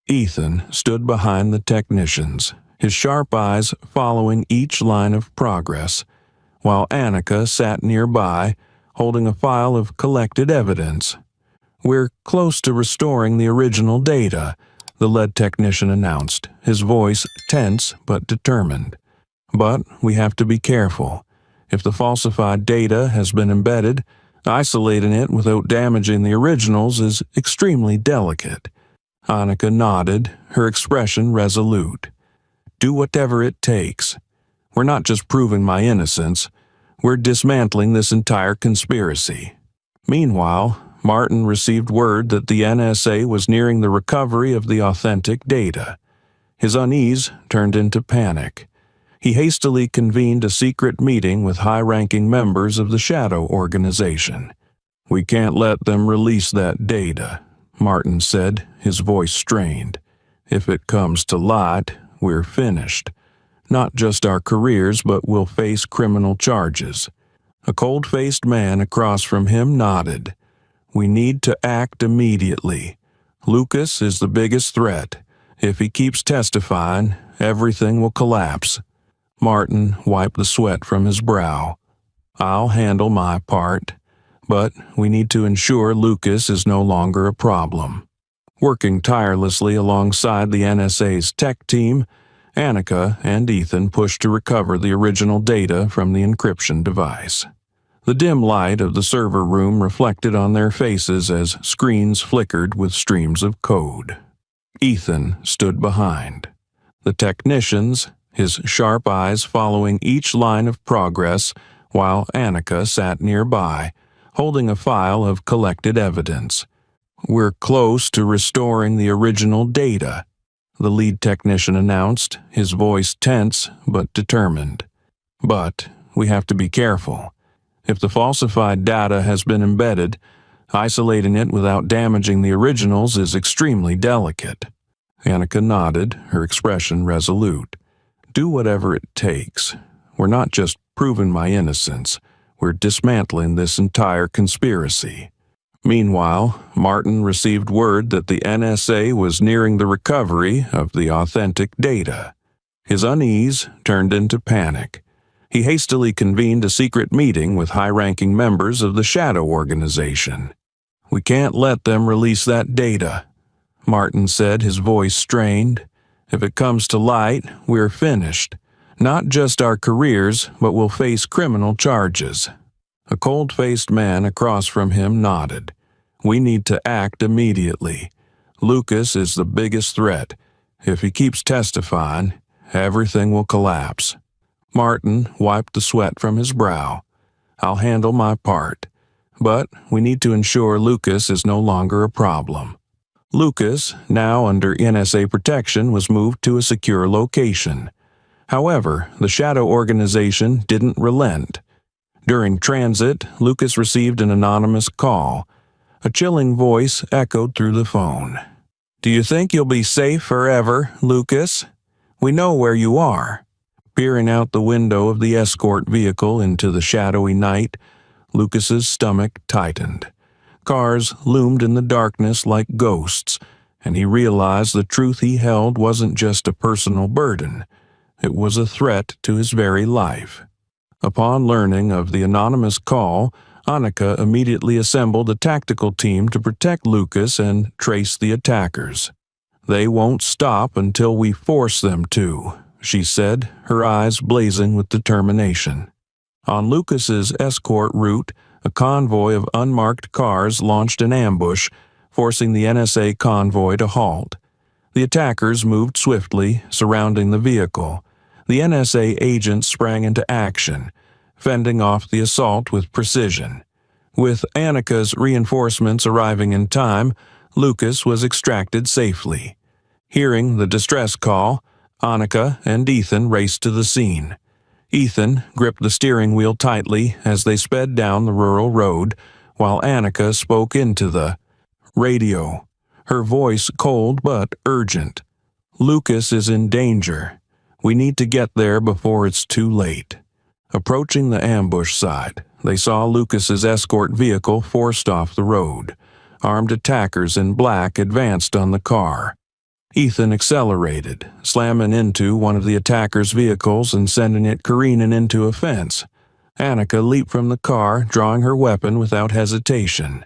Ethan stood behind the technicians, his sharp eyes following each line of progress, while Annika sat nearby, holding a file of collected evidence. "We're close to restoring the original data," the lead technician announced, his voice tense but determined. "But we have to be careful. If the falsified data has been embedded, isolating it without damaging the originals is extremely delicate." Annika nodded, her expression resolute. "Do whatever it takes. We're not just proving my innocence, we're dismantling this entire conspiracy." Meanwhile, Martin received word that the NSA was nearing the recovery of the authentic data. His unease turned into panic. He hastily convened a secret meeting with high-ranking members of the Shadow Organization. "We can't let them release that data," Martin said, his voice strained. "If it comes to light, we're finished. Not just our careers, but we'll face criminal charges." A cold-faced man across from him nodded. "We need to act immediately. Lucas is the biggest threat. If he keeps testifying, everything will collapse." Martin wiped the sweat from his brow. "I'll handle my part, but we need to ensure Lucas is no longer a problem." Working tirelessly alongside the NSA's tech team, Annika and Ethan pushed to recover the original data from the encryption device. The dim light of the server room reflected on their faces as screens flickered with streams of code. Ethan stood behind. The technicians, his sharp eyes following each line of progress, while Annika sat nearby, holding a file of collected evidence. "We're close to restoring the original data," the lead technician announced, his voice tense but determined. "But we have to be careful. If the falsified data has been embedded, isolating it without damaging the originals is extremely delicate." Annika nodded, her expression resolute. "Do whatever it takes. We're not just proving my innocence, we're dismantling this entire conspiracy." Meanwhile, Martin received word that the NSA was nearing the recovery of the authentic data. His unease turned into panic. He hastily convened a secret meeting with high-ranking members of the Shadow Organization. "We can't let them release that data," Martin said, his voice strained. "If it comes to light, we're finished. Not just our careers, but we'll face criminal charges." A cold-faced man across from him nodded. "We need to act immediately. Lucas is the biggest threat. If he keeps testifying, everything will collapse." Martin wiped the sweat from his brow. "I'll handle my part, but we need to ensure Lucas is no longer a problem." Lucas, now under NSA protection, was moved to a secure location. However, the Shadow Organization didn't relent. During transit, Lucas received an anonymous call. A chilling voice echoed through the phone. "Do you think you'll be safe forever, Lucas? We know where you are." Peering out the window of the escort vehicle into the shadowy night, Lucas's stomach tightened. Cars loomed in the darkness like ghosts, and he realized the truth he held wasn't just a personal burden. It was a threat to his very life. Upon learning of the anonymous call, Annika immediately assembled a tactical team to protect Lucas and trace the attackers. "They won't stop until we force them to," she said, her eyes blazing with determination. On Lucas's escort route, a convoy of unmarked cars launched an ambush, forcing the NSA convoy to halt. The attackers moved swiftly, surrounding the vehicle. The NSA agents sprang into action, fending off the assault with precision. With Annika's reinforcements arriving in time, Lucas was extracted safely. Hearing the distress call, Annika and Ethan raced to the scene. Ethan gripped the steering wheel tightly as they sped down the rural road, while Annika spoke into the radio, her voice cold but urgent. "Lucas is in danger. We need to get there before it's too late." Approaching the ambush site, they saw Lucas's escort vehicle forced off the road. Armed attackers in black advanced on the car. Ethan accelerated, slamming into one of the attackers' vehicles and sending it careening into a fence. Annika leaped from the car, drawing her weapon without hesitation.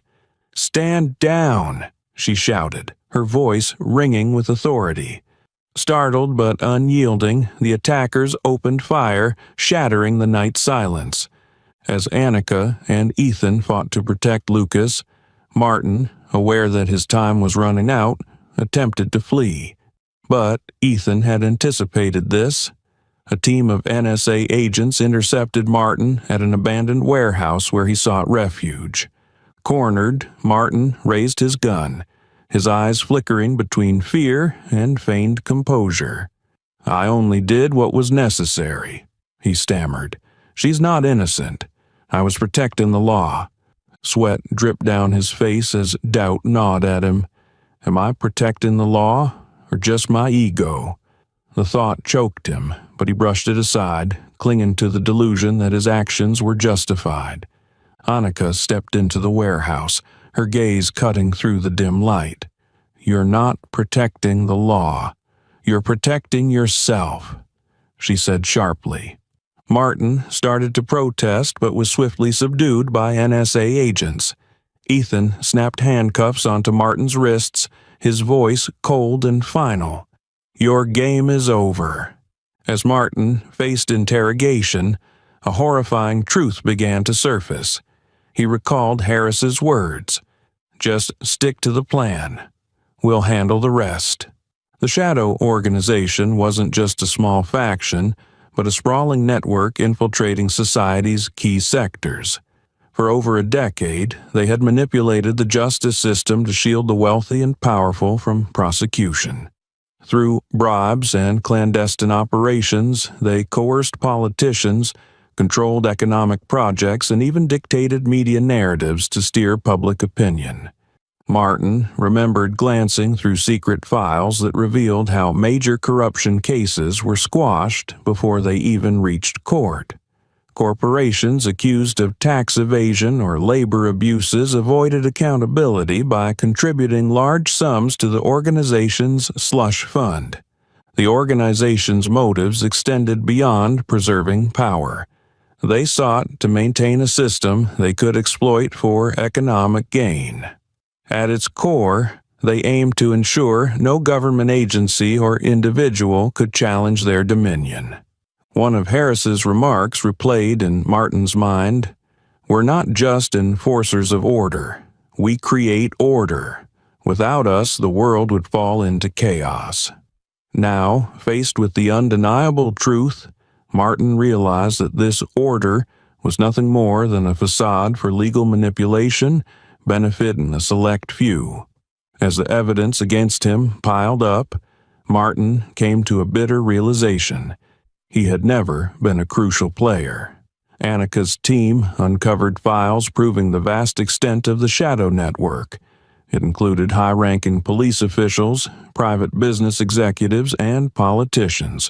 "Stand down!" she shouted, her voice ringing with authority. Startled but unyielding, the attackers opened fire, shattering the night silence. As Annika and Ethan fought to protect Lucas, Martin, aware that his time was running out, attempted to flee. But Ethan had anticipated this. A team of NSA agents intercepted Martin at an abandoned warehouse where he sought refuge. Cornered, Martin raised his gun, his eyes flickering between fear and feigned composure. "I only did what was necessary," he stammered. "She's not innocent. I was protecting the law." Sweat dripped down his face as doubt gnawed at him. Am I protecting the law, or just my ego? The thought choked him, but he brushed it aside, clinging to the delusion that his actions were justified. Annika stepped into the warehouse, her gaze cutting through the dim light. "You're not protecting the law. You're protecting yourself," she said sharply. Martin started to protest but was swiftly subdued by NSA agents. Ethan snapped handcuffs onto Martin's wrists, his voice cold and final. "Your game is over." As Martin faced interrogation, a horrifying truth began to surface. He recalled Harris's words. "Just stick to the plan. We'll handle the rest." The Shadow Organization wasn't just a small faction, but a sprawling network infiltrating society's key sectors. For over a decade, they had manipulated the justice system to shield the wealthy and powerful from prosecution. Through bribes and clandestine operations, they coerced politicians, controlled economic projects, and even dictated media narratives to steer public opinion. Martin remembered glancing through secret files that revealed how major corruption cases were squashed before they even reached court. Corporations accused of tax evasion or labor abuses avoided accountability by contributing large sums to the organization's slush fund. The organization's motives extended beyond preserving power. They sought to maintain a system they could exploit for economic gain. At its core, they aimed to ensure no government agency or individual could challenge their dominion. One of Harris's remarks replayed in Martin's mind, "We're not just enforcers of order. We create order. Without us, the world would fall into chaos." Now, faced with the undeniable truth, Martin realized that this order was nothing more than a facade for legal manipulation benefiting a select few. As the evidence against him piled up, Martin came to a bitter realization. He had never been a crucial player. Annika's team uncovered files proving the vast extent of the Shadow Network. It included high-ranking police officials, private business executives, and politicians,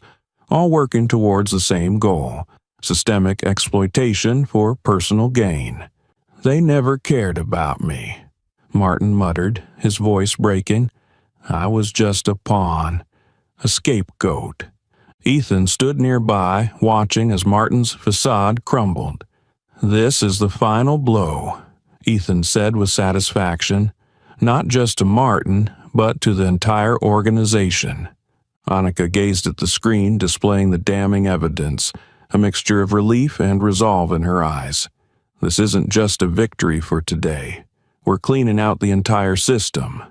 all working towards the same goal: systemic exploitation for personal gain. "They never cared about me," Martin muttered, his voice breaking. "I was just a pawn, a scapegoat." Ethan stood nearby, watching as Martin's facade crumbled. "This is the final blow," Ethan said with satisfaction, "not just to Martin, but to the entire organization." Annika gazed at the screen displaying the damning evidence, a mixture of relief and resolve in her eyes. This isn't just a victory for today. We're cleaning out the entire system.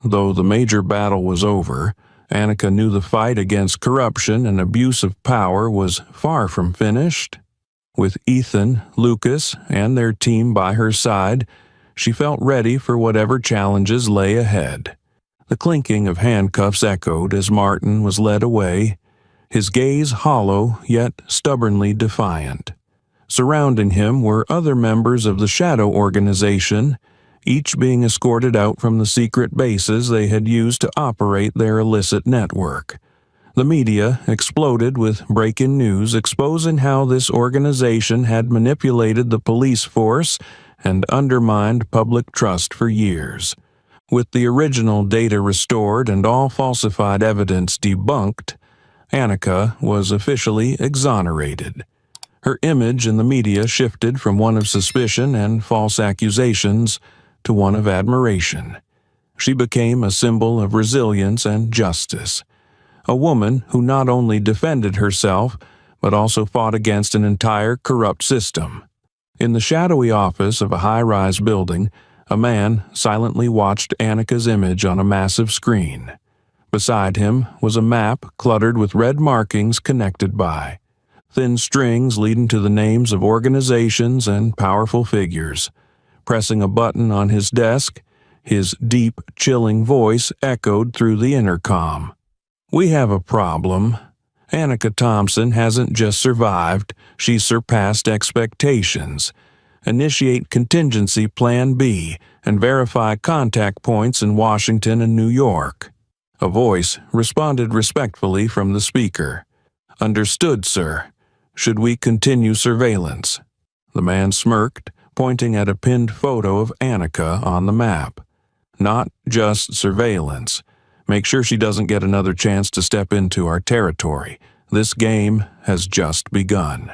Though the major battle was over, Annika knew the fight against corruption and abuse of power was far from finished. With Ethan, Lucas, and their team by her side, she felt ready for whatever challenges lay ahead. The clinking of handcuffs echoed as Martin was led away. his gaze hollow yet stubbornly defiant. Surrounding him were other members of the Shadow Organization, each being escorted out from the secret bases they had used to operate their illicit network. The media exploded with breaking news exposing how this organization had manipulated the police force and undermined public trust for years. With the original data restored and all falsified evidence debunked, Annika was officially exonerated. Her image in the media shifted from one of suspicion and false accusations to one of admiration. She became a symbol of resilience and justice, a woman who not only defended herself but also fought against an entire corrupt system. In the shadowy office of a high-rise building, a man silently watched Annika's image on a massive screen. Beside him was a map cluttered with red markings connected by thin strings leading to the names of organizations and powerful figures. Pressing a button on his desk, his deep, chilling voice echoed through the intercom. "We have a problem. Annika Thompson hasn't just survived, she's surpassed expectations. Initiate contingency Plan B and verify contact points in Washington and New York." A voice responded respectfully from the speaker. "Understood, sir. Should we continue surveillance?" The man smirked, pointing at a pinned photo of Annika on the map. "Not just surveillance. Make sure she doesn't get another chance to step into our territory. This game has just begun."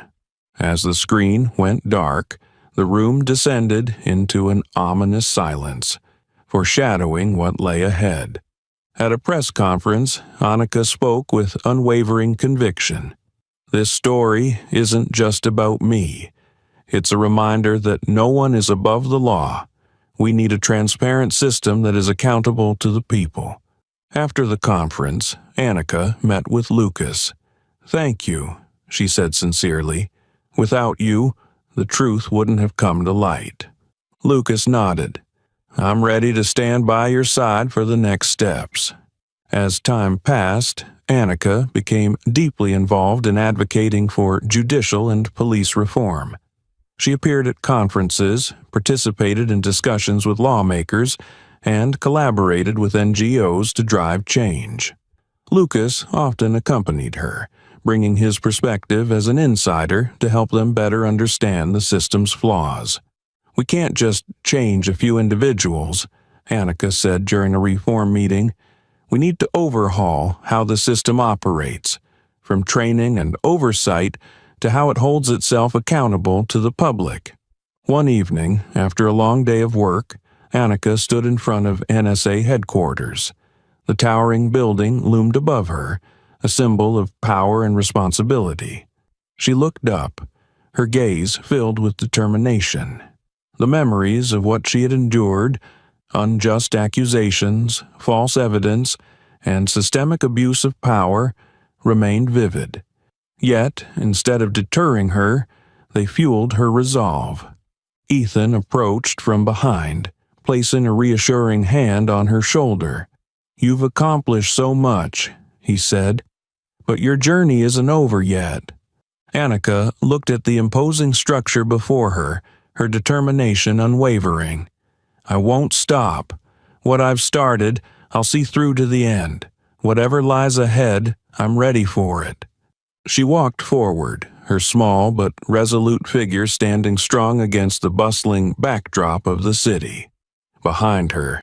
As the screen went dark, the room descended into an ominous silence, foreshadowing what lay ahead. At a press conference, Annika spoke with unwavering conviction. "This story isn't just about me. It's a reminder that no one is above the law. We need a transparent system that is accountable to the people." After the conference, Annika met with Lucas. "Thank you," she said sincerely. "Without you, the truth wouldn't have come to light." Lucas nodded. "I'm ready to stand by your side for the next steps." As time passed, Annika became deeply involved in advocating for judicial and police reform. She appeared at conferences, participated in discussions with lawmakers, and collaborated with NGOs to drive change. Lucas often accompanied her, bringing his perspective as an insider to help them better understand the system's flaws. "We can't just change a few individuals," Annika said during a reform meeting. "We need to overhaul how the system operates, from training and oversight to how it holds itself accountable to the public." One evening, after a long day of work, Annika stood in front of NSA headquarters. The towering building loomed above her, a symbol of power and responsibility. She looked up, her gaze filled with determination. The memories of what she had endured, unjust accusations, false evidence, and systemic abuse of power, remained vivid. Yet, instead of deterring her, they fueled her resolve. Ethan approached from behind, placing a reassuring hand on her shoulder. "You've accomplished so much," he said, "but your journey isn't over yet." Annika looked at the imposing structure before her, her determination unwavering. "I won't stop. What I've started, I'll see through to the end. Whatever lies ahead, I'm ready for it." She walked forward, her small but resolute figure standing strong against the bustling backdrop of the city. Behind her,